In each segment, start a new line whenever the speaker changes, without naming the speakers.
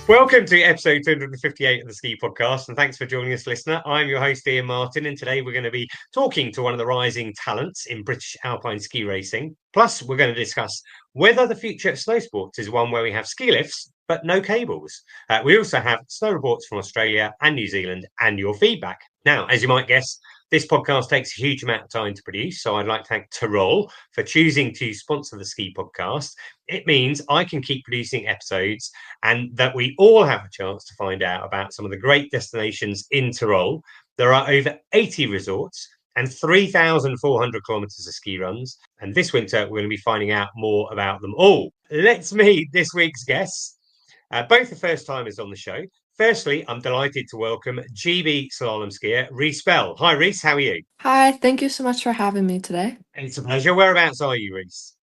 Welcome to episode 258 of the Ski Podcast, and thanks for joining us, listener. I'm your host, Iain Martin, and today we're going to be talking to one of the rising talents in British alpine ski racing. Plus, we're going to discuss whether the future of snow sports is one where we have ski lifts, but no cables. We also have snow reports from Australia and New Zealand and your feedback. Now, as you might guess, this podcast takes a huge amount of time to produce, so I'd like to thank Tirol for choosing to sponsor the Ski Podcast. It means I can keep producing episodes and that we all have a chance to find out about some of the great destinations in Tirol. There are over 80 resorts and 3,400 kilometres of ski runs. And this winter, we're going to be finding out more about them all. Let's meet this week's guests. Both the first timers on the show. Firstly, I'm delighted to welcome GB slalom skier Reece Bell. Hi, Reece. How are you?
Hi. Thank you so much for having me today.
It's a pleasure. Whereabouts are you, Reece?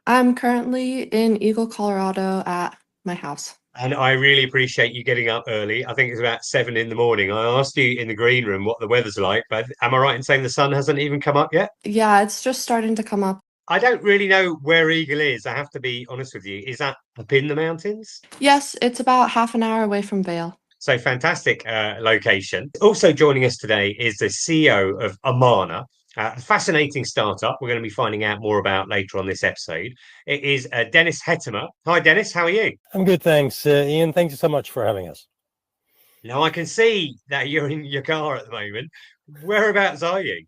I'm currently in Eagle, Colorado at my house.
And I really appreciate you getting up early. I think it's about 7 in the morning. I asked you in the green room what the weather's like, but am I right in saying the sun hasn't even come up yet?
Yeah, it's just starting to come up.
I don't really know where Eagle is. I have to be honest with you. Is that up in the mountains?
Yes, it's about half an hour away from Vail.
So fantastic location. Also joining us today is the CEO of Armana, a fascinating startup we're going to be finding out more about later on this episode. It is Dennis Hettema. Hi, Dennis. How are you?
I'm good, thanks. Ian, thank you so much for having us.
Now, I can see that you're in your car at the moment. Whereabouts are you?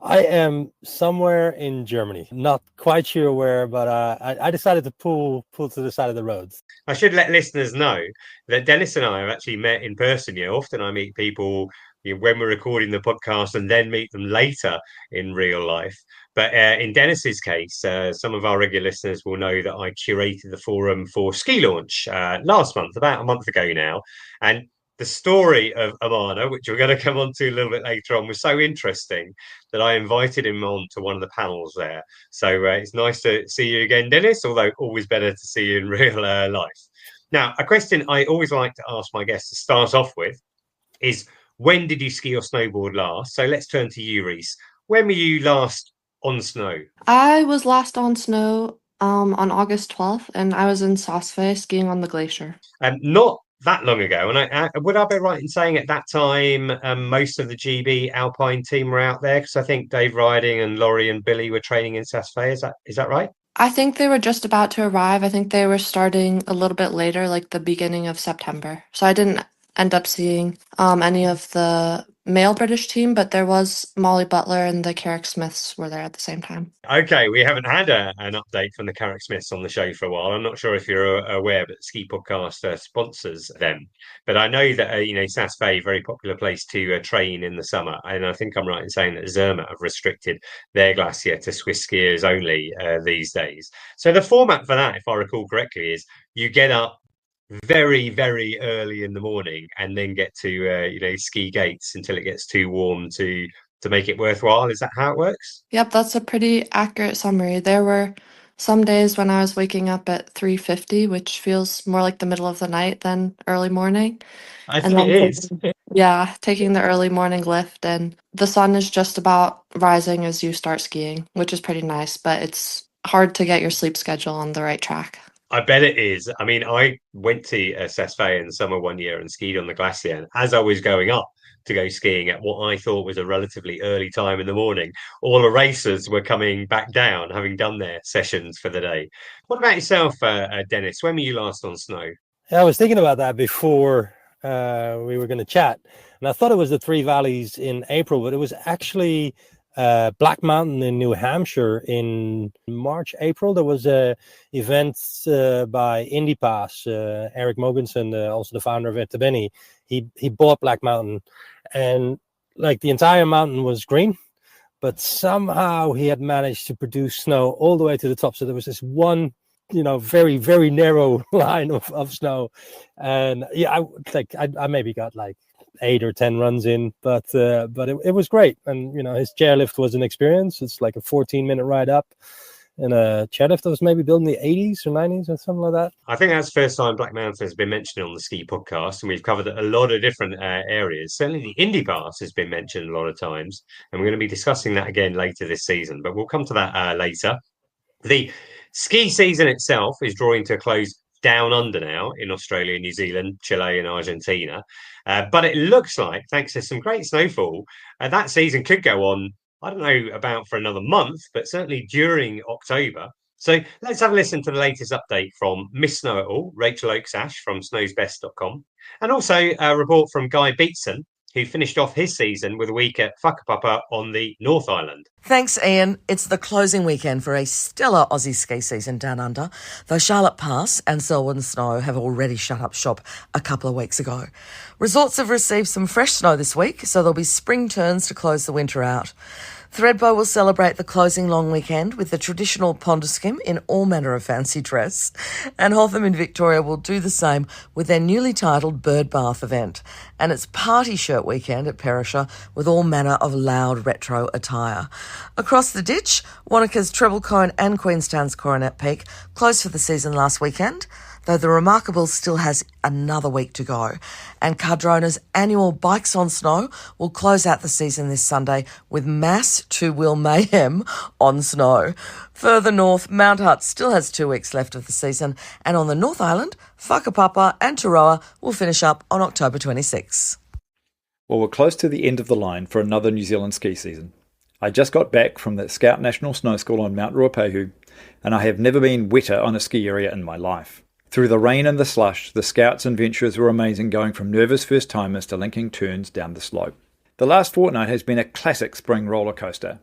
I am somewhere in Germany. Not quite sure where, but I decided to pull to the side of the road.
I should let listeners know that Dennis and I have actually met in person. Often I meet people when we're recording the podcast and then meet them later in real life. But in Dennis's case, some of our regular listeners will know that I curated the forum for Ski Launch last month, about a month ago now. And the story of Armana, which we're going to come on to a little bit later on, was so interesting that I invited him on to one of the panels there. So it's nice to see you again, Dennis, although always better to see you in real life. Now, a question I always like to ask my guests to start off with is, when did you ski or snowboard last? So let's turn to you, Reece. When were you last on snow?
I was last on snow on August 12th, and I was in Saasve skiing on the glacier.
Not that long ago, and would I be right in saying at that time most of the GB Alpine team were out there? Because I think Dave Ryding and Laurie and Billy were training in Saasve. Is that right?
I think they were just about to arrive. I think they were starting a little bit later, like the beginning of September. So I didn't end up seeing any of the male British team, but there was Molly Butler and the Carrick Smiths were there at the same time.
Okay, we haven't had an update from the Carrick Smiths on the show for a while. I'm not sure if you're aware, but Ski Podcast sponsors them. But I know that Saasve, very popular place to train in the summer, and I think I'm right in saying that Zermatt have restricted their glacier to Swiss skiers only these days. So the format for that, if I recall correctly, is you get up very, very early in the morning and then get to ski gates until it gets too warm to make it worthwhile. Is that how it works?
Yep, that's a pretty accurate summary. There were some days when I was waking up at 3:50, which feels more like the middle of the night than early morning.
I think it is.
Taking the early morning lift, and the sun is just about rising as you start skiing, which is pretty nice, but it's hard to get your sleep schedule on the right track.
I bet it is. I mean, I went to Saasve in the summer one year and skied on the glacier. And as I was going up to go skiing at what I thought was a relatively early time in the morning, all the racers were coming back down, having done their sessions for the day. What about yourself, Dennis? When were you last on snow?
Yeah, I was thinking about that before we were going to chat. And I thought it was the Three Valleys in April, but it was actually Black Mountain in New Hampshire in March, April. There was a event by IndyPass. Eric Mogensen, also the founder of Hettema, he bought Black Mountain, and like the entire mountain was green, but somehow he had managed to produce snow all the way to the top. So there was this one, very, very narrow line of snow, and yeah, I maybe got like 8 or 10 runs in, but it was great. And his chairlift was an experience. It's like a 14-minute ride up, and a chairlift that was maybe built in the 80s or 90s or something like that.
I think that's the first time Black Mountain has been mentioned on the Ski Podcast, and we've covered a lot of different areas. Certainly the Indy Pass has been mentioned a lot of times, and we're going to be discussing that again later this season, but we'll come to that later. The ski season itself is drawing to a close down under now in Australia, New Zealand, Chile and Argentina. But it looks like, thanks to some great snowfall, that season could go on, I don't know about for another month, but certainly during October. So let's have a listen to the latest update from Miss SnowItAll, Rachael Oakes-Ash from snowsbest.com, and also a report from Guy Beatson, who finished off his season with a week at Whakapapa on the North Island.
Thanks, Ian. It's the closing weekend for a stellar Aussie ski season down under, though Charlotte Pass and Selwyn Snow have already shut up shop a couple of weeks ago. Resorts have received some fresh snow this week, so there'll be spring turns to close the winter out. Thredbo will celebrate the closing long weekend with the traditional Pondaskim in all manner of fancy dress, and Hotham in Victoria will do the same with their newly titled Bird Bath event, and its party shirt weekend at Perisher with all manner of loud retro attire. Across the ditch, Wanaka's Treble Cone and Queenstown's Coronet Peak closed for the season last weekend, though the Remarkable still has another week to go. And Cardrona's annual Bikes on Snow will close out the season this Sunday with mass two-wheel mayhem on snow. Further north, Mount Hutt still has 2 weeks left of the season, and on the North Island, Whakapapa and Tirol will finish up on October 26.
Well, we're close to the end of the line for another New Zealand ski season. I just got back from the Scout National Snow School on Mount Ruapehu, and I have never been wetter on a ski area in my life. Through the rain and the slush, the Scouts' adventures were amazing, going from nervous first-timers to linking turns down the slope. The last fortnight has been a classic spring roller coaster.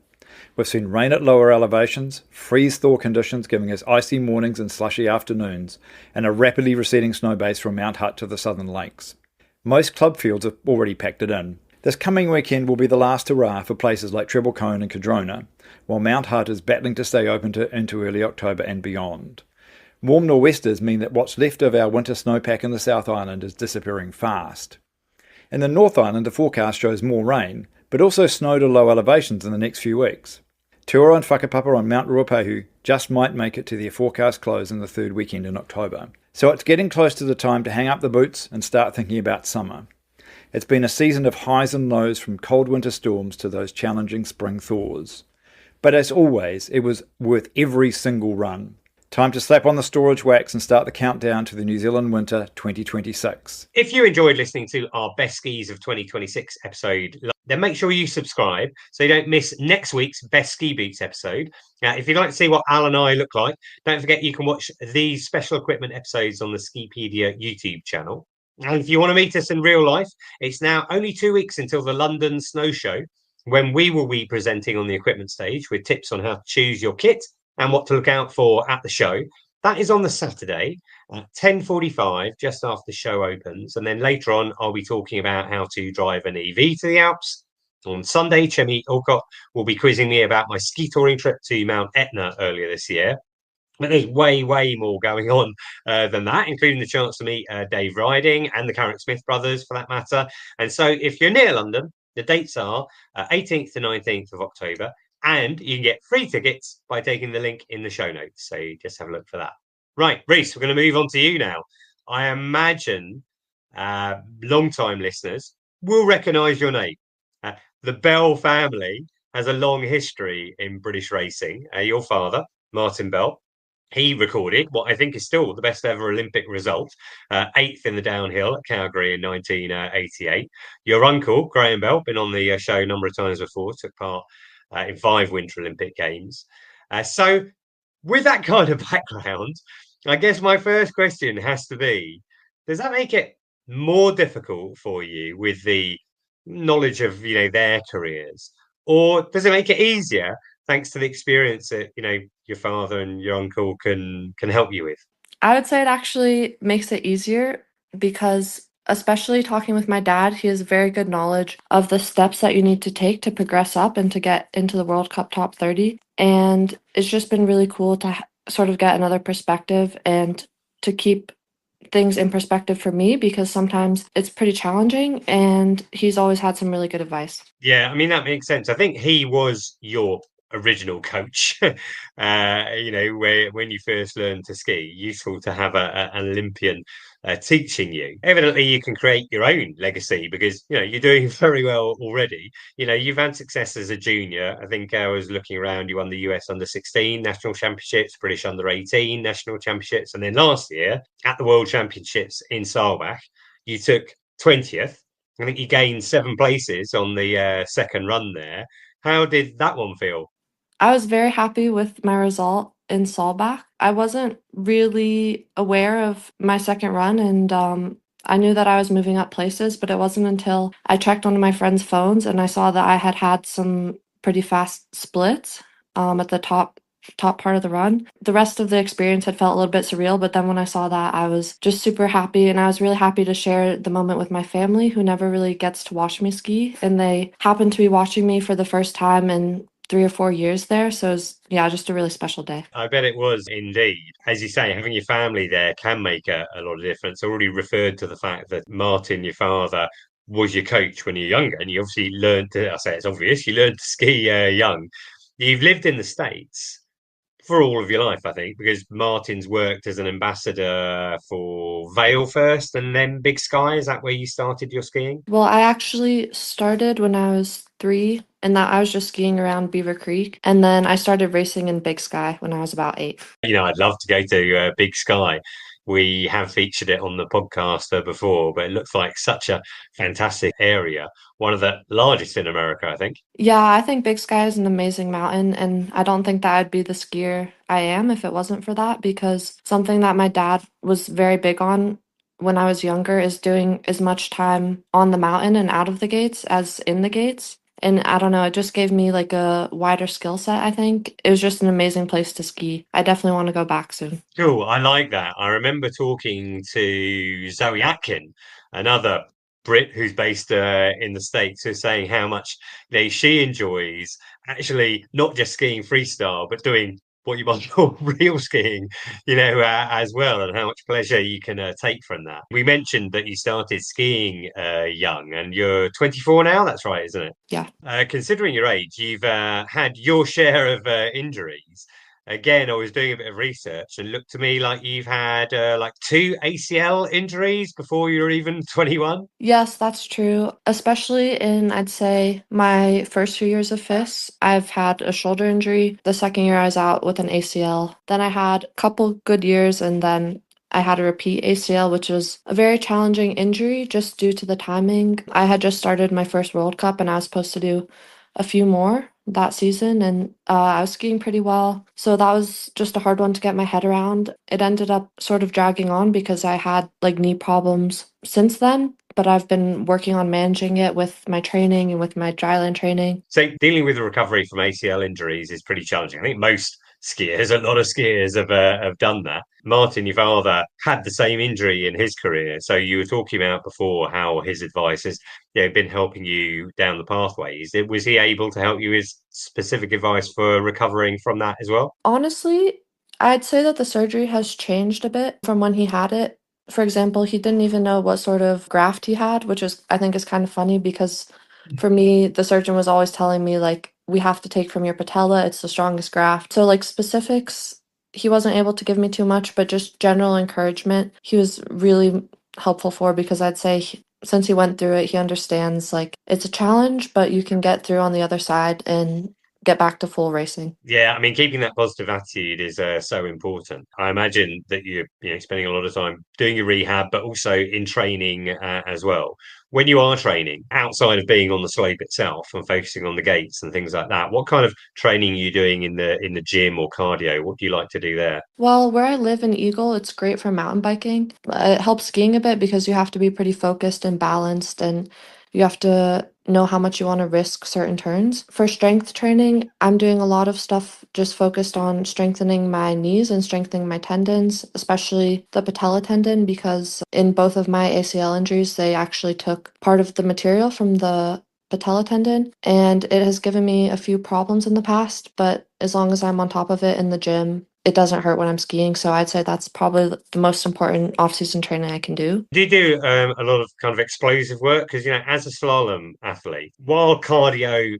We've seen rain at lower elevations, freeze-thaw conditions giving us icy mornings and slushy afternoons, and a rapidly receding snow base from Mount Hutt to the southern lakes. Most club fields have already packed it in. This coming weekend will be the last hurrah for places like Treble Cone and Cardrona, while Mount Hutt is battling to stay open into early October and beyond. Warm nor'westers mean that what's left of our winter snowpack in the South Island is disappearing fast. In the North Island, the forecast shows more rain, but also snow to low elevations in the next few weeks. Tirol and Whakapapa on Mount Ruapehu just might make it to their forecast close in the third weekend in October. So it's getting close to the time to hang up the boots and start thinking about summer. It's been a season of highs and lows, from cold winter storms to those challenging spring thaws. But as always, it was worth every single run. Time to slap on the storage wax and start the countdown to the New Zealand Winter 2026.
If you enjoyed listening to our Best Skis of 2026 episode, then make sure you subscribe so you don't miss next week's Best Ski Boots episode. Now, if you'd like to see what Al and I look like, don't forget you can watch these special equipment episodes on the Skipedia YouTube channel. And if you want to meet us in real life, it's now only 2 weeks until the London Snow Show, when we will be presenting on the equipment stage with tips on how to choose your kit and what to look out for at the show. That is on the Saturday at 10:45, just after the show opens. And then later on, I'll be talking about how to drive an EV to the Alps. On Sunday, Chemi Alcott will be quizzing me about my ski touring trip to Mount Etna earlier this year. But there's way more going on than that, including the chance to meet Dave Ryding and the Carrick Smith brothers, for that matter. And so if you're near London, the dates are 18th to 19th of October. And you can get free tickets by taking the link in the show notes. So just have a look for that. Right, Reece, we're going to move on to you now. I imagine long-time listeners will recognise your name. The Bell family has a long history in British racing. Your father, Martin Bell, he recorded what I think is still the best ever Olympic result, 8th in the downhill at Calgary in 1988. Your uncle, Graham Bell, been on the show a number of times before, took part in 5 Winter Olympic Games. So with that kind of background, I guess my first question has to be, does that make it more difficult for you with the knowledge of, their careers? Or does it make it easier thanks to the experience that, your father and your uncle can help you with?
I would say it actually makes it easier because, especially talking with my dad, he has very good knowledge of the steps that you need to take to progress up and to get into the World Cup top 30. And it's just been really cool to sort of get another perspective and to keep things in perspective for me, because sometimes it's pretty challenging, and he's always had some really good advice.
Yeah, I mean, that makes sense. I think he was your original coach. Where when you first learn to ski, useful to have an Olympian teaching you. Evidently, you can create your own legacy because you're doing very well already. You've had success as a junior. I think I was looking around. You won the US under-16 national championships, British under-18 national championships, and then last year at the World Championships in Saalbach, you took 20th. I think you gained 7 places on the second run there. How did that one feel?
I was very happy with my result in Saalbach. I wasn't really aware of my second run, and I knew that I was moving up places, but it wasn't until I checked one of my friends' phones and I saw that I had some pretty fast splits at the top part of the run. The rest of the experience had felt a little bit surreal, but then when I saw that, I was just super happy, and I was really happy to share the moment with my family, who never really gets to watch me ski, and they happened to be watching me for the first time in 3 or 4 years there. So it was, just a really special day.
I bet it was indeed. As you say, having your family there can make a lot of difference. I already referred to the fact that Martin, your father, was your coach when you were younger, and you obviously learned to, I say it's obvious, you learned to ski young. You've lived in the States for all of your life, I think, because Martin's worked as an ambassador for Vail first and then Big Sky. Is that where you started your skiing?
Well, I actually started when I was 3, and that I was just skiing around Beaver Creek. And then I started racing in Big Sky when I was about 8.
I'd love to go to Big Sky. We have featured it on the podcast before, but it looks like such a fantastic area. One of the largest in America, I think.
Yeah, I think Big Sky is an amazing mountain, and I don't think that I'd be the skier I am if it wasn't for that, because something that my dad was very big on when I was younger is doing as much time on the mountain and out of the gates as in the gates. And I don't know, it just gave me like a wider skill set, I think. It was just an amazing place to ski. I definitely want to go back soon.
Cool, I like that. I remember talking to Zoe Atkin, another Brit who's based in the States, who's saying how much she enjoys actually not just skiing freestyle, but doing what you might call real skiing, as well, and how much pleasure you can take from that. We mentioned that you started skiing young, and you're 24 now. That's right, isn't it?
Yeah.
Considering your age, you've had your share of injuries. Again, I was doing a bit of research and looked to me like you've had like 2 ACL injuries before you were even 21.
Yes, that's true. Especially in, I'd say, my first few years of FIS, I've had a shoulder injury. The second year I was out with an ACL. Then I had a couple good years, and then I had a repeat ACL, which was a very challenging injury just due to the timing. I had just started my first World Cup, and I was supposed to do a few more that season, and I was skiing pretty well. So that was just a hard one to get my head around. It ended up sort of dragging on because I had like knee problems since then, but I've been working on managing it with my training and with my dryland training.
So dealing with the recovery from ACL injuries is pretty challenging. I think most skiers, a lot of skiers have done that. Martin, your father, had the same injury in his career. So you were talking about before how his advice has been helping you down the pathways. Was he able to help you with specific advice for recovering from that as well?
Honestly, I'd say that the surgery has changed a bit from when he had it. For example, he didn't even know what sort of graft he had, which I think is kind of funny because for me, the surgeon was always telling me, like, we have to take from your patella, it's the strongest graft. So, like, specifics, he wasn't able to give me too much, but just general encouragement, he was really helpful for, because I'd say since he went through it, he understands, like, it's a challenge, but you can get through on the other side and get back to full racing.
Yeah, I mean, keeping that positive attitude is so important. I imagine that you're spending a lot of time doing your rehab, but also in training as well. When you are training, outside of being on the slope itself and focusing on the gates and things like that, what kind of training are you doing in the gym or cardio? What do you like to do there?
Well, where I live in Eagle, it's great for mountain biking. It helps skiing a bit because you have to be pretty focused and balanced, and you have to know how much you want to risk certain turns. For strength training, I'm doing a lot of stuff just focused on strengthening my knees and strengthening my tendons, especially the patella tendon, because in both of my ACL injuries, they actually took part of the material from the patella tendon, and it has given me a few problems in the past, but as long as I'm on top of it in the gym, it doesn't hurt when I'm skiing. So I'd say that's probably the most important off-season training I can do.
Do you do a lot of kind of explosive work? Because, as a slalom athlete, while cardio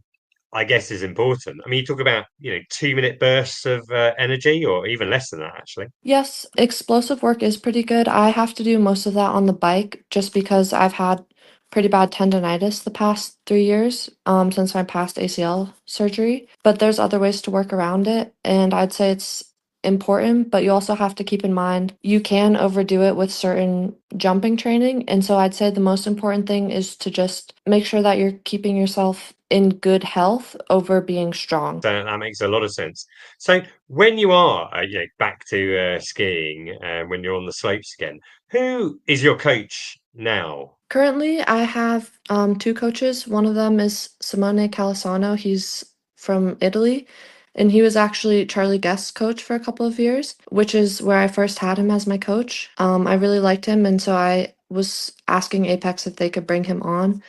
I guess, is important. I mean, you talk about, 2-minute bursts of energy, or even less than that, actually.
Yes, explosive work is pretty good. I have to do most of that on the bike just because I've had pretty bad tendonitis the past 3 years, since my past ACL surgery. But there's other ways to work around it, and I'd say it's important, but you also have to keep in mind you can overdo it with certain jumping training. And so I'd say the most important thing is to just make sure that you're keeping yourself in good health over being strong.
That makes a lot of sense. So when you are back to skiing, when you're on the slopes again, who is your coach now?
Currently, I have two coaches. One of them is Simone Calisano. He's from Italy, and he was actually Charlie Guest's coach for a couple of years, which is where I first had him as my coach. I really liked him, and so I was asking Apex if they could bring him on.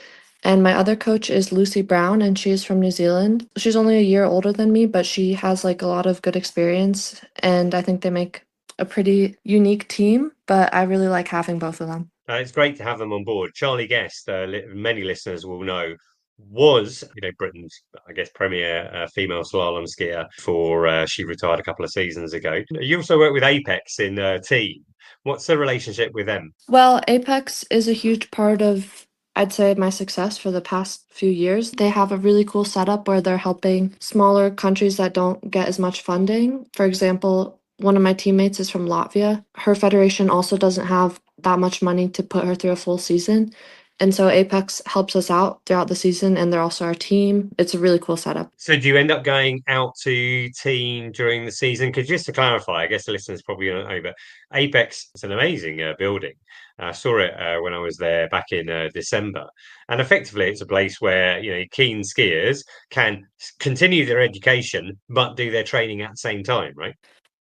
And my other coach is Lucy Brown, and she's from New Zealand. She's only a year older than me, but she has like a lot of good experience, and I think they make a pretty unique team, but I really like having both of them.
It's great to have them on board. Charlie Guest, many listeners will know, was Britain's, I guess, premier female slalom skier before she retired a couple of seasons ago. You also work with Apex in team. What's the relationship with them?
Well, Apex is a huge part of, I'd say, my success for the past few years. They have a really cool setup where they're helping smaller countries that don't get as much funding. For example, one of my teammates is from Latvia. Her federation also doesn't have that much money to put her through a full season. And so Apex helps us out throughout the season, and they're also our team. It's a really cool setup.
So do you end up going out to team during the season? Because just to clarify, I guess the listeners probably don't know, but Apex is an amazing building. I saw it when I was there back in December. And effectively, it's a place where, keen skiers can continue their education, but do their training at the same time, right?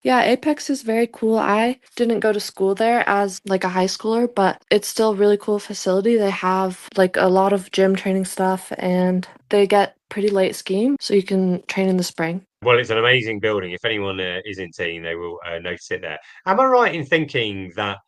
Yeah, Apex is very cool. I didn't go to school there as like a high schooler, but it's still a really cool facility. They have like a lot of gym training stuff, and they get pretty late skiing, so you can train in the spring.
Well, it's an amazing building. If anyone is in team, they will notice it there. Am I right in thinking that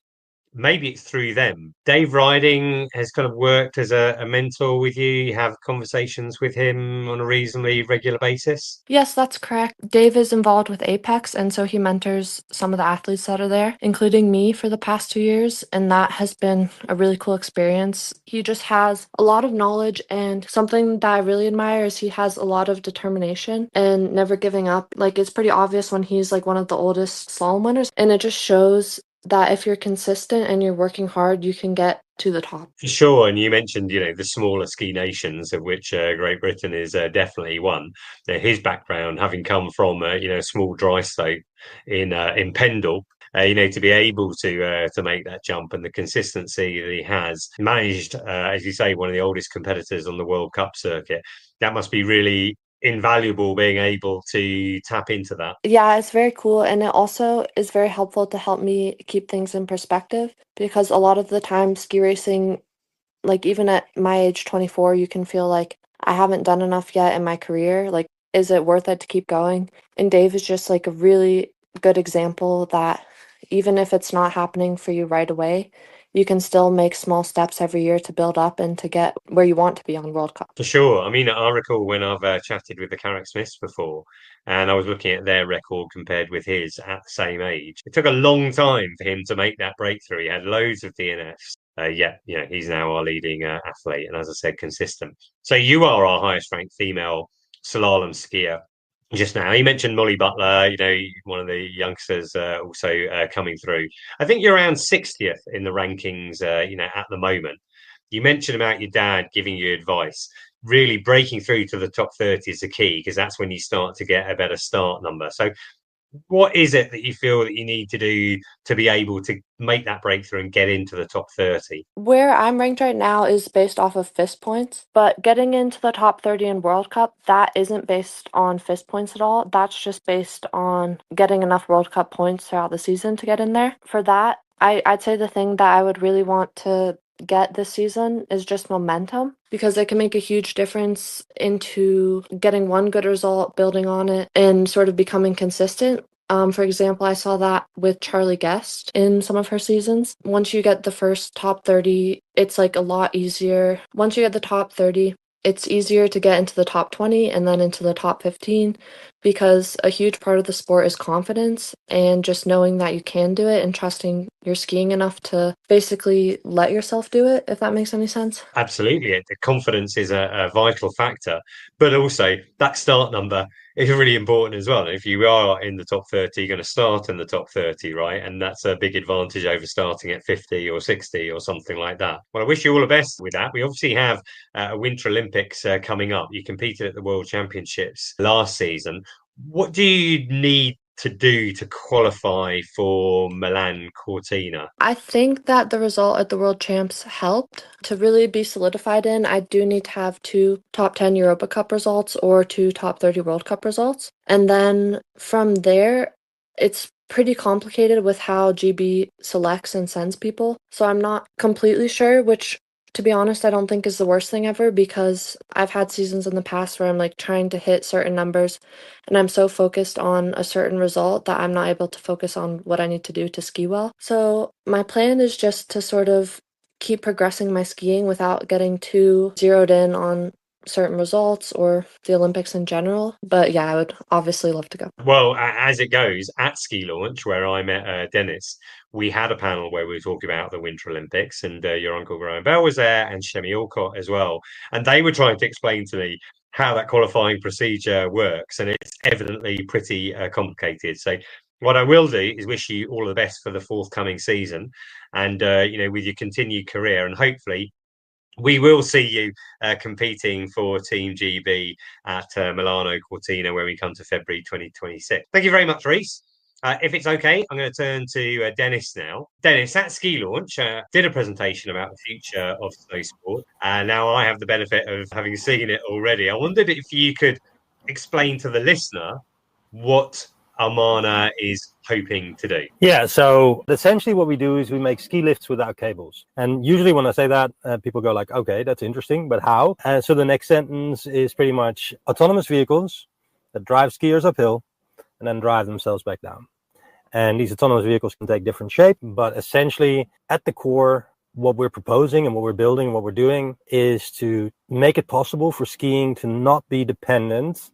maybe it's through them? Dave Ryding has kind of worked as a mentor with you. You have conversations with him on a reasonably regular basis.
Yes, that's correct. Dave is involved with Apex, and so he mentors some of the athletes that are there, including me for the past 2 years, and that has been a really cool experience. He just has a lot of knowledge, and something that I really admire is he has a lot of determination and never giving up. Like, it's pretty obvious when he's like one of the oldest slalom winners, and it just shows that if you're consistent and you're working hard, you can get to the top.
Sure, and you mentioned, the smaller ski nations, of which Great Britain is definitely one. His background, having come from, a small dry slope in Pendle, to be able to make that jump, and the consistency that he has managed, as you say, one of the oldest competitors on the World Cup circuit. That must be really invaluable, being able to tap into that.
Yeah, it's very cool. And it also is very helpful to help me keep things in perspective because a lot of the time, ski racing, like even at my age 24, you can feel like I haven't done enough yet in my career. Like, is it worth it to keep going? And Dave is just like a really good example that even if it's not happening for you right away, you can still make small steps every year to build up and to get where you want to be on World Cup.
For sure. I mean, I recall when I've chatted with the Carrick Smiths before, and I was looking at their record compared with his at the same age. It took a long time for him to make that breakthrough. He had loads of DNFs. He's now our leading athlete, and as I said, consistent. So you are our highest ranked female slalom skier just now. You mentioned Molly Butler, one of the youngsters also coming through. I think you're around 60th in the rankings, at the moment. You mentioned about your dad giving you advice. Really breaking through to the top 30 is the key, because that's when you start to get a better start number. So what is it that you feel that you need to do to be able to make that breakthrough and get into the top 30?
Where I'm ranked right now is based off of FIS points, but getting into the top 30 in World Cup, that isn't based on FIS points at all. That's just based on getting enough World Cup points throughout the season to get in there. For that, I'd say the thing that I would really want to get this season is just momentum, because it can make a huge difference into getting one good result, building on it, and sort of becoming consistent. For example, I saw that with Charlie Guest in some of her seasons. Once you get the first top 30, it's like a lot easier. Once you get the top 30, it's easier to get into the top 20 and then into the top 15 because a huge part of the sport is confidence and just knowing that you can do it and trusting your skiing enough to basically let yourself do it, if that makes any sense.
Absolutely. The confidence is a vital factor, but also that start number is really important as well. If you are in the top 30, you're going to start in the top 30, right? And that's a big advantage over starting at 50 or 60 or something like that. Well, I wish you all the best with that. We obviously have a Winter Olympics coming up. You competed at the World Championships last season. What do you need to do to qualify for Milan Cortina?
I think that the result at the World Champs helped. To really be solidified in, I do need to have 2 top 10 Europa Cup results or 2 top 30 World Cup results. And then from there, it's pretty complicated with how GB selects and sends people. So I'm not completely sure, which, to be honest, I don't think is the worst thing ever, because I've had seasons in the past where I'm like trying to hit certain numbers and I'm so focused on a certain result that I'm not able to focus on what I need to do to ski well. So my plan is just to sort of keep progressing my skiing without getting too zeroed in on certain results or the Olympics in general. But yeah, I would obviously love to go.
Well, as it goes, at Ski Launch, where I met Dennis, we had a panel where we were talking about the Winter Olympics, and your uncle Graham Bell was there, and Shemi Alcott as well. And they were trying to explain to me how that qualifying procedure works, and it's evidently pretty complicated. So what I will do is wish you all the best for the forthcoming season, and with your continued career, and hopefully we will see you competing for Team GB at Milano Cortina when we come to February 2026. Thank you very much, Reece. If it's okay, I'm going to turn to Dennis now. Dennis, at Ski Launch, did a presentation about the future of snow sport. Now I have the benefit of having seen it already. I wondered if you could explain to the listener what Armana is hoping to do.
Yeah, so essentially what we do is we make ski lifts without cables. And usually when I say that, people go like, okay, that's interesting, but how? So the next sentence is pretty much autonomous vehicles that drive skiers uphill and then drive themselves back down. And these autonomous vehicles can take different shape, but essentially at the core, what we're proposing and what we're building and what we're doing is to make it possible for skiing to not be dependent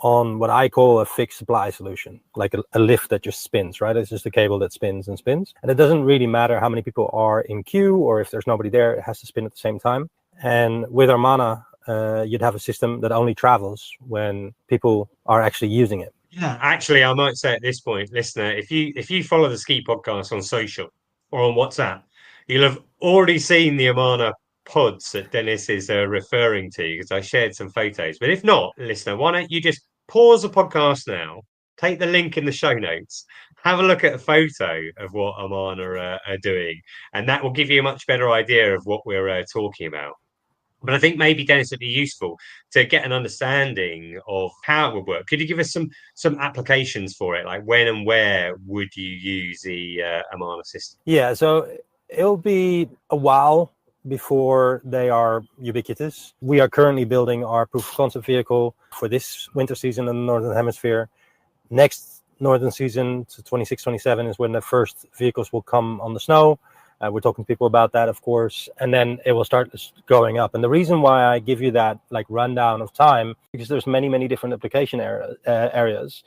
on what I call a fixed supply solution, like a lift that just spins, right? It's just a cable that spins and spins. And it doesn't really matter how many people are in queue or if there's nobody there, it has to spin at the same time. And with Armana, you'd have a system that only travels when people are actually using it.
Yeah, actually, I might say at this point, listener, if you follow the Ski Podcast on social or on WhatsApp, you'll have already seen the Armana pods that Dennis is referring to, because I shared some photos. But if not, listener, why don't you just pause the podcast now, take the link in the show notes, have a look at a photo of what Armana are doing, and that will give you a much better idea of what we're talking about. But I think maybe, Dennis, it'd be useful to get an understanding of how it would work. Could you give us some applications for it? Like when and where would you use the Armana system?
Yeah, so it'll be a while before they are ubiquitous. We are currently building our proof of concept vehicle for this winter season in the Northern Hemisphere. Next Northern season, so 26-27, is when the first vehicles will come on the snow. We're talking to people about that, of course, and then it will start going up. And the reason why I give you that like rundown of time, because there's many different application areas.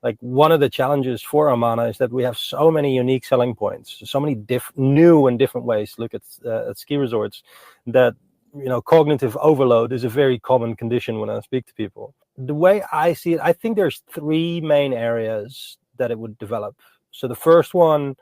Like one of the challenges for Armana is that we have so many unique selling points, so many new and different ways to look at ski resorts, that cognitive overload is a very common condition when I speak to people. The way I see it, I think there's 3 main areas that it would develop. So the first one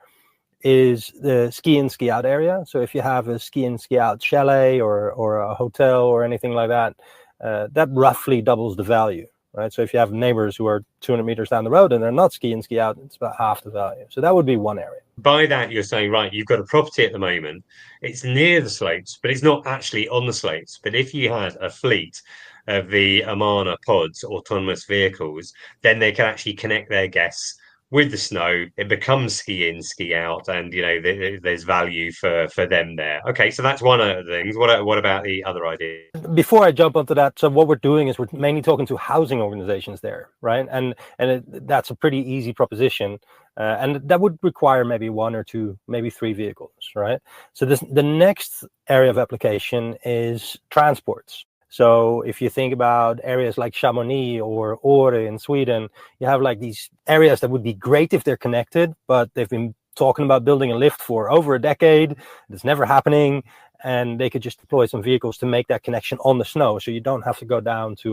is the ski in, ski out area. So if you have a ski in, ski out chalet or a hotel or anything like that, that roughly doubles the value, right? So if you have neighbors who are 200 meters down the road and they're not ski in, ski out, it's about half the value. So that would be one area.
By that, you're saying, right, you've got a property at the moment, it's near the slopes, but it's not actually on the slopes. But if you had a fleet of the Armana pods, autonomous vehicles, then they can actually connect their guests with the snow. It becomes ski in, ski out, and there's value for them there. Okay, so that's one of the things. What about the other idea?
Before I jump onto that, so what we're doing is we're mainly talking to housing organizations there, right? And that's a pretty easy proposition, and that would require maybe 1 or 2, maybe 3 vehicles, right? So the next area of application is transports. So if you think about areas like Chamonix or Åre in Sweden, you have like these areas that would be great if they're connected, but they've been talking about building a lift for over a decade. It's never happening. And they could just deploy some vehicles to make that connection on the snow. So you don't have to go down to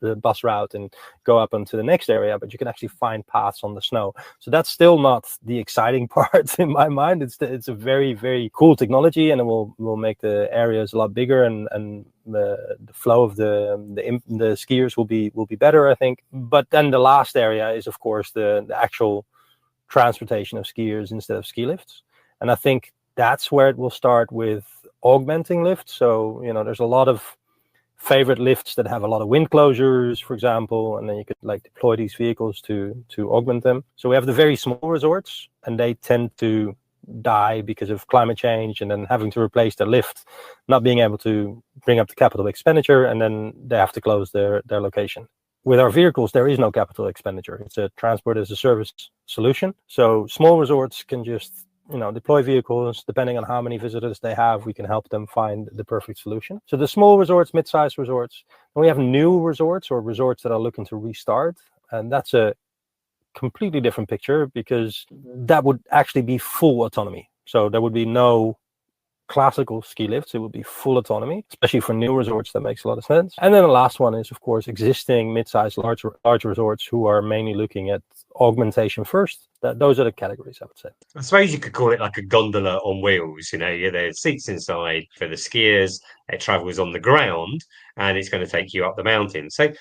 the bus route and go up onto the next area, but you can actually find paths on the snow. So that's still not the exciting part in my mind. It's a very, very cool technology, and it will make the areas a lot bigger, and the flow of the skiers will be better, I think. But then the last area is, of course, the actual transportation of skiers instead of ski lifts. And I think that's where it will start with augmenting lifts. So, there's a lot of favorite lifts that have a lot of wind closures, for example, and then you could like deploy these vehicles to augment them. So we have the very small resorts, and they tend to die because of climate change, and then having to replace the lift, not being able to bring up the capital expenditure, and then they have to close their location. With our vehicles, there is no capital expenditure. It's a transport as a service solution. So small resorts can just deploy vehicles. Depending on how many visitors they have, we can help them find the perfect solution. So the small resorts, mid-sized resorts, and we have new resorts or resorts that are looking to restart. And that's a completely different picture, because that would actually be full autonomy. So there would be no classical ski lifts. It would be full autonomy, especially for new resorts. That makes a lot of sense. And then the last one is, of course, existing mid-sized large resorts who are mainly looking at augmentation first. Those are the categories, I would say.
I suppose you could call it like a gondola on wheels. There's seats inside for the skiers. It travels on the ground, and it's going to take you up the mountain. So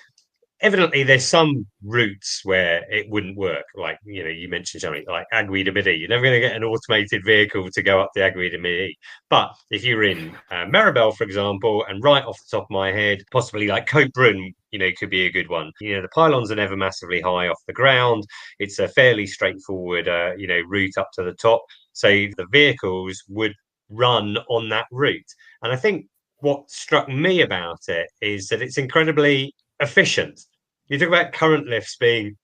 evidently there's some routes where it wouldn't work. Like, you mentioned something like Aiguille de Midi. You're never going to get an automated vehicle to go up the Aiguille de Midi. But if you're in Maribel, for example, and right off the top of my head, possibly like Cote Brune, could be a good one. The pylons are never massively high off the ground. It's a fairly straightforward, route up to the top. So the vehicles would run on that route. And I think what struck me about it is that it's incredibly efficient. You talk about current lifts being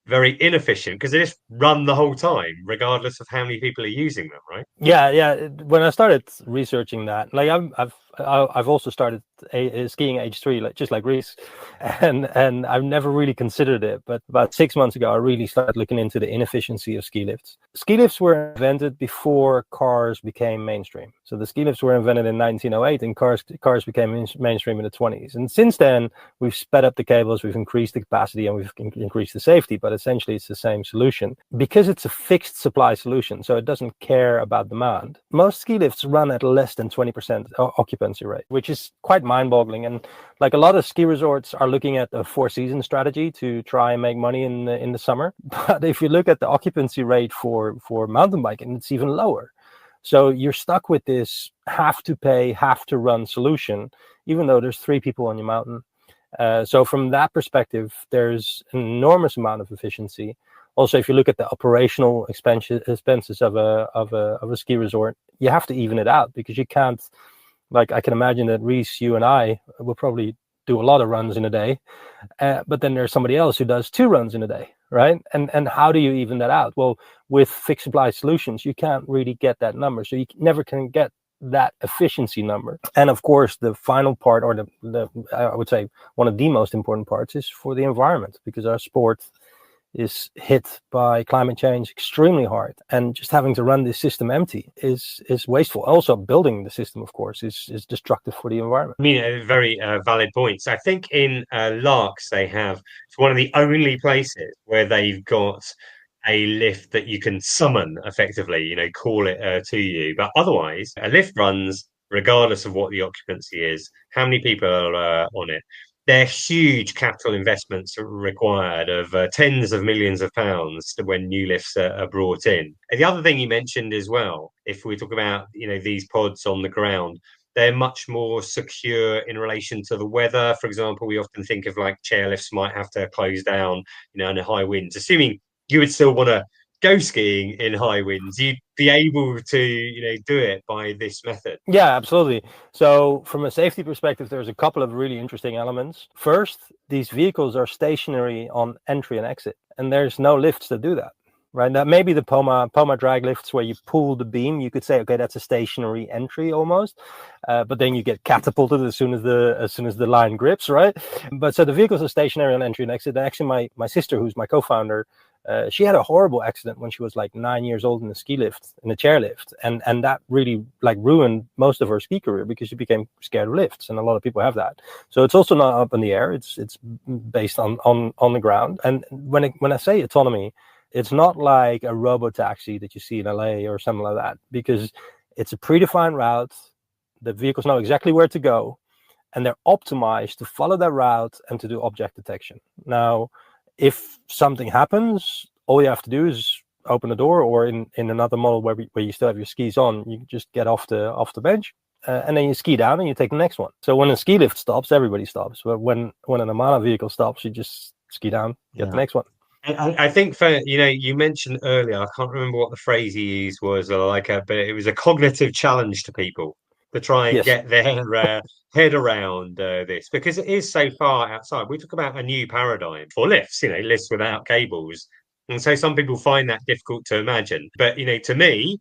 very inefficient because they just run the whole time, regardless of how many people are using them, right?
Yeah. When I started researching that, like I've also started skiing age 3, just like Reece, and I've never really considered it. But about 6 months ago, I really started looking into the inefficiency of ski lifts. Ski lifts were invented before cars became mainstream. So the ski lifts were invented in 1908, and cars became mainstream in the 20s. And since then, we've sped up the cables, we've increased the capacity, and we've increased the safety. But essentially, it's the same solution because it's a fixed supply solution. So it doesn't care about demand. Most ski lifts run at less than 20% occupancy rate, which is quite mind-boggling. And like a lot of ski resorts are looking at a 4-season strategy to try and make money in the summer. But if you look at the occupancy rate for mountain biking, it's even lower. So you're stuck with this have to pay, have to run solution, even though there's 3 people on your mountain. So from that perspective, there's an enormous amount of efficiency. Also, if you look at the operational expenses of a ski resort, you have to even it out, because you can't. Like, I can imagine that Reece, you and I will probably do a lot of runs in a day, but then there's somebody else who does 2 runs in a day, right? And how do you even that out? Well, with fixed supply solutions, you can't really get that number. So you never can get that efficiency number. And of course, the final part, or the I would say one of the most important parts, is for the environment, because our sport is hit by climate change extremely hard, and just having to run this system empty is wasteful. Also, building the system, of course, is destructive for the environment.
I mean, very valid points. I think in Larks it's one of the only places where they've got a lift that you can summon effectively, call it to you. But otherwise, a lift runs regardless of what the occupancy is, how many people are on it. They're huge capital investments required of tens of millions of pounds when new lifts are brought in. And the other thing you mentioned as well, if we talk about these pods on the ground, they're much more secure in relation to the weather. For example, we often think of like chairlifts might have to close down, in high winds. Assuming you would still want to go skiing in high winds, you'd be able to do it by this method.
Yeah, absolutely. So from a safety perspective, there's a couple of really interesting elements. First, these vehicles are stationary on entry and exit, and there's no lifts that do that. right? Now, maybe the Poma drag lifts where you pull the beam, you could say, okay, that's a stationary entry almost, but then you get catapulted as soon as the line grips, right? But so the vehicles are stationary on entry and exit. Actually, my sister, who's my co-founder, she had a horrible accident when she was like 9 years old in a chairlift, and that really like ruined most of her ski career because she became scared of lifts, and a lot of people have that. So it's also not up in the air; it's based on the ground. And when I say autonomy, it's not like a robo taxi that you see in LA or something like that, because it's a predefined route. The vehicles know exactly where to go, and they're optimized to follow that route and to do object detection. Now, if something happens, all you have to do is open the door, or in another model where you still have your skis on, you just get off the bench, and then you ski down and you take the next one. So when a ski lift stops, everybody stops. But when an Armana vehicle stops, you just ski down, get the next one.
I think you mentioned earlier, I can't remember what the phrase you used was, but it was a cognitive challenge to people to try and get their head around this, because it is so far outside. We talk about a new paradigm for lifts, lifts without cables. And so some people find that difficult to imagine. But, to me,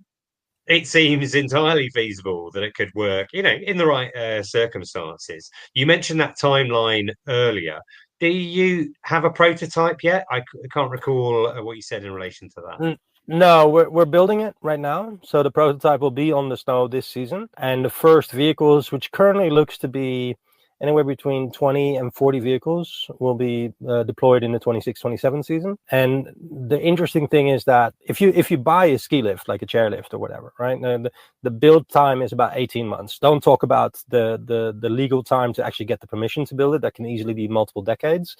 it seems entirely feasible that it could work, in the right circumstances. You mentioned that timeline earlier. Do you have a prototype yet? I can't recall what you said in relation to that.
No, we're building it right now. So the prototype will be on the snow this season. And the first vehicles, which currently looks to be anywhere between 20 and 40 vehicles, will be deployed in the 26-27 season. And the interesting thing is that if you buy a ski lift, like a chairlift or whatever, right, the build time is about 18 months. Don't talk about the legal time to actually get the permission to build it. That can easily be multiple decades,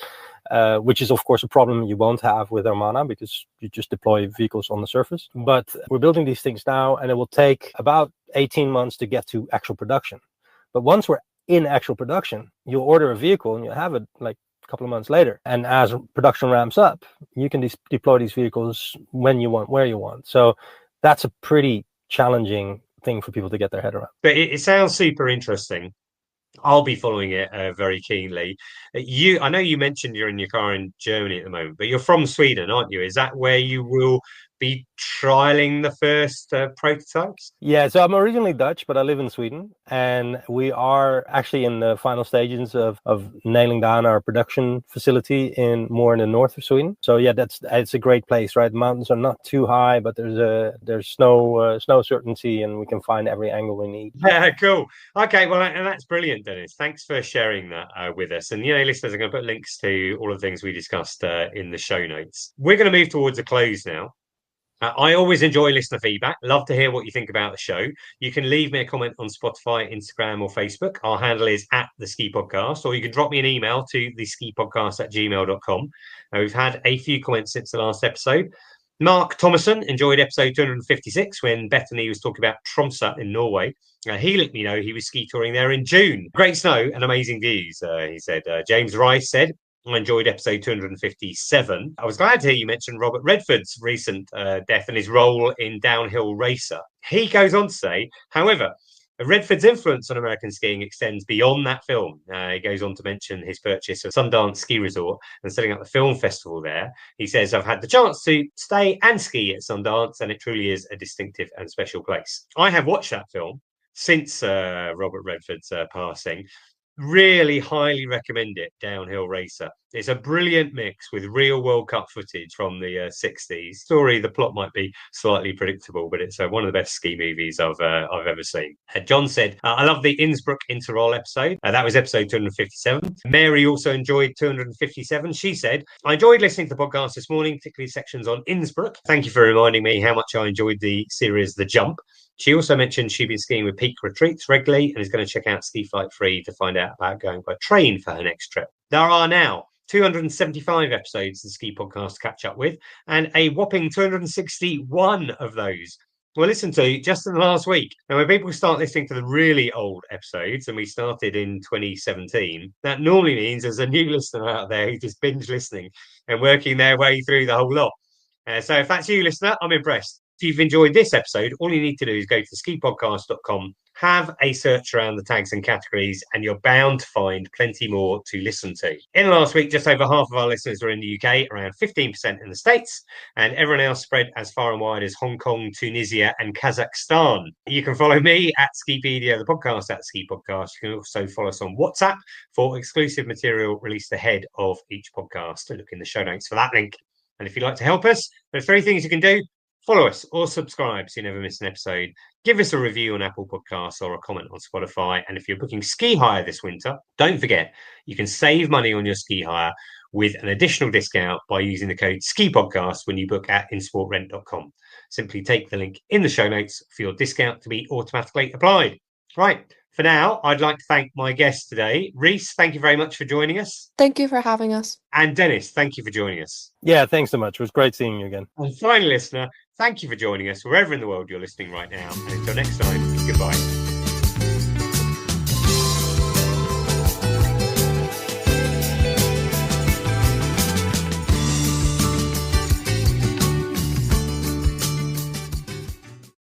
which is, of course, a problem you won't have with Armana because you just deploy vehicles on the surface. But we're building these things now, and it will take about 18 months to get to actual production. But once we're in actual production, you'll order a vehicle and you'll have it like a couple of months later. And as production ramps up, you can deploy these vehicles when you want, where you want. So that's a pretty challenging thing for people to get their head around.
But it sounds super interesting. I'll be following it very keenly. I know you mentioned you're in your car in Germany at the moment, but you're from Sweden, aren't you? Is that where you will be trialing the first prototypes?
Yeah, so I'm originally Dutch, but I live in Sweden, and we are actually in the final stages of nailing down our production facility more in the north of Sweden. So yeah, it's a great place, right? The mountains are not too high, but there's snow certainty, and we can find every angle we need.
Yeah, cool. Okay, well, and that's brilliant, Dennis. Thanks for sharing that with us. And listeners, I'm going to put links to all of the things we discussed in the show notes. We're going to move towards a close now. I always enjoy listener feedback. Love to hear what you think about the show. You can leave me a comment on Spotify, Instagram, or Facebook. Our handle is @theski-podcast, or you can drop me an email to theskipodcast@gmail.com. We've had a few comments since the last episode. Mark Thomason enjoyed episode 256 when Bethany was talking about Tromsø in Norway. He let me know he was ski touring there in June. Great snow and amazing views, he said. James Rice said, I enjoyed episode 257. I was glad to hear you mention Robert Redford's recent death and his role in Downhill Racer. He goes on to say, however, Redford's influence on American skiing extends beyond that film. He goes on to mention his purchase of Sundance Ski Resort and setting up the film festival there. He says, I've had the chance to stay and ski at Sundance, and it truly is a distinctive and special place. I have watched that film since Robert Redford's passing. Really highly recommend it, Downhill Racer. It's a brilliant mix with real World Cup footage from the 60s. The plot might be slightly predictable, but it's one of the best ski movies I've ever seen. John said, I love the Innsbruck in Tirol episode. That was episode 257. Mary also enjoyed 257. She said, I enjoyed listening to the podcast this morning, particularly sections on Innsbruck. Thank you for reminding me how much I enjoyed the series The Jump. She also mentioned she'd been skiing with Peak Retreats regularly and is going to check out Ski Flight Free to find out about going by train for her next trip. There are now 275 episodes of the Ski Podcast to catch up with, and a whopping 261 of those were listened to just in the last week. Now, when people start listening to the really old episodes, and we started in 2017, that normally means there's a new listener out there who's just binge listening and working their way through the whole lot. So if that's you, listener, I'm impressed. If you've enjoyed this episode, all you need to do is go to skipodcast.com, have a search around the tags and categories, and you're bound to find plenty more to listen to. In the last week, just over half of our listeners were in the UK, around 15% in the States, and everyone else spread as far and wide as Hong Kong, Tunisia, and Kazakhstan. You can follow me at Skipedia, the podcast at Ski Podcast. You can also follow us on WhatsApp for exclusive material released ahead of each podcast. Look in the show notes for that link. And if you'd like to help us, there are 3 things you can do. Follow us or subscribe so you never miss an episode. Give us a review on Apple Podcasts or a comment on Spotify. And if you're booking ski hire this winter, don't forget, you can save money on your ski hire with an additional discount by using the code SKIPODCAST when you book at insportrent.com. Simply take the link in the show notes for your discount to be automatically applied. Right. For now, I'd like to thank my guests today. Reece, thank you very much for joining us.
Thank you for having us.
And Dennis, thank you for joining us.
Yeah, thanks so much. It was great seeing you again.
And finally, listener, thank you for joining us wherever in the world you're listening right now. And until next time, goodbye.